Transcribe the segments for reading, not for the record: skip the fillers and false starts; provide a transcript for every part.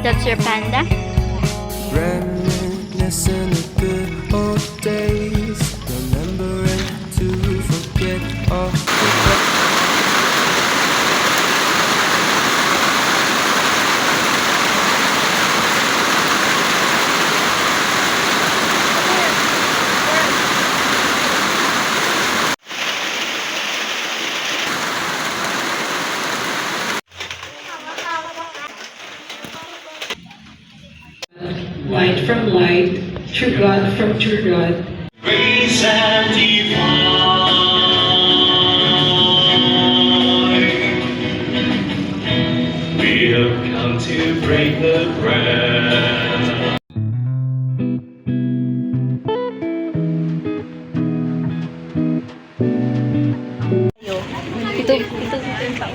That's your panda? Reminiscing the good old days, remembering to forget all the Light from light, true God from true God. Grace and divine, we have come to break the bread. Ito yung tao.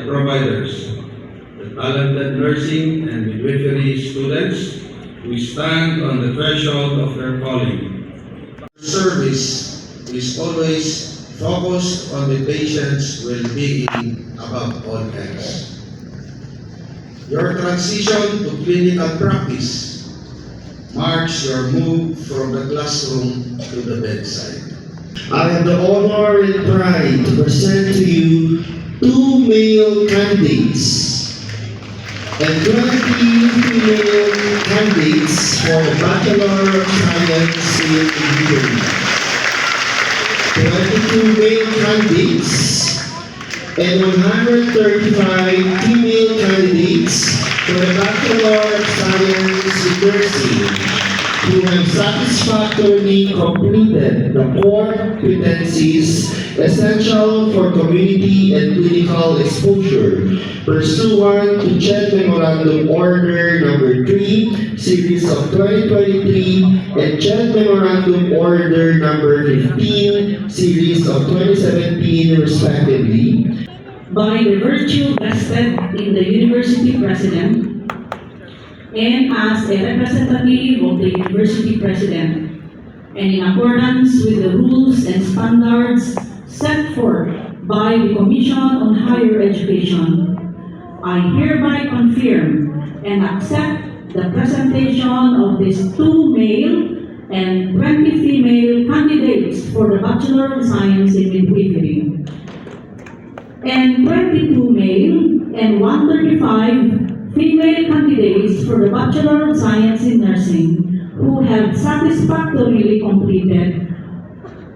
Providers, the talented nursing and midwifery students who stand on the threshold of their calling. Service is always focused on the patient's well-being above all else. Your transition to clinical practice marks your move from the classroom to the bedside. I have the honor and pride to present to you 2 male candidates and 20 female candidates for the Bachelor of Science in Engineering. 22 male candidates and 135 female candidates for the Bachelor of Science in Nursing who have satisfactorily completed the core competencies essential for community and clinical exposure pursuant to CHED Memorandum Order Number 3, Series of 2023 and CHED Memorandum Order Number 15, Series of 2017 respectively. By the virtue vested in the University President and as a representative of the University President, and in accordance with the rules and standards set forth by the Commission on Higher Education, I hereby confirm and accept the presentation of these 2 male and 20 female candidates for the Bachelor of Science in Midwifery, and 22 male and 135 female candidates for the Bachelor of Science in Nursing who have satisfactorily completed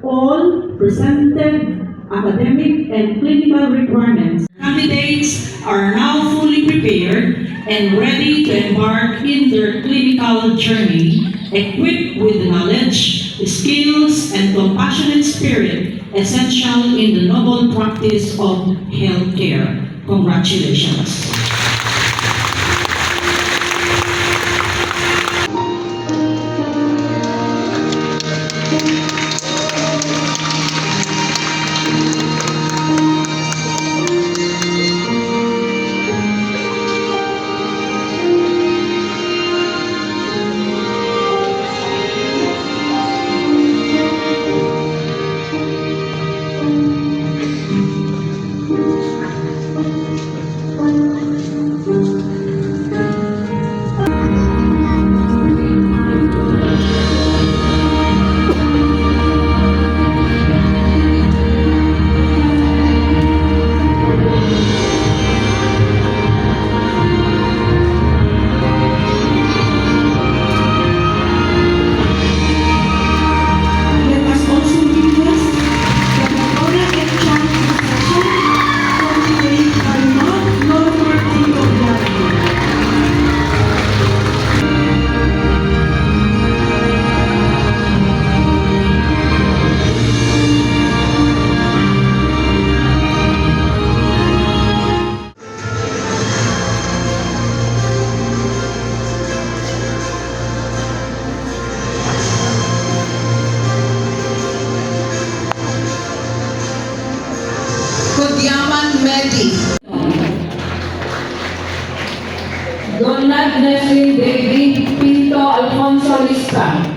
all presented academic and clinical requirements. Candidates are now fully prepared and ready to embark in their clinical journey, equipped with the knowledge, skills, and compassionate spirit essential in the noble practice of healthcare. Congratulations. Donald Leslie David Pinto Alfonso Lista.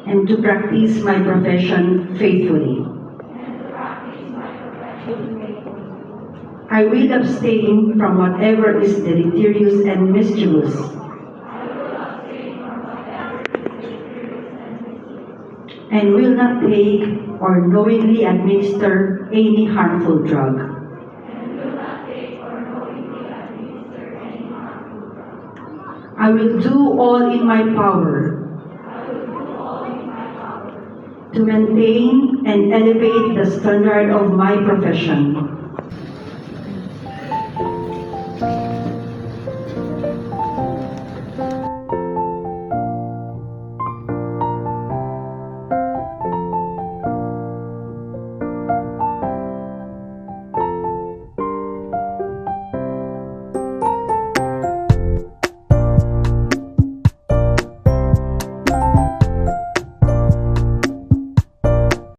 And to practice my profession faithfully. I will abstain from whatever is deleterious and mischievous, and will not take or knowingly administer any harmful drug. I will do all in my power to maintain and elevate the standard of my profession.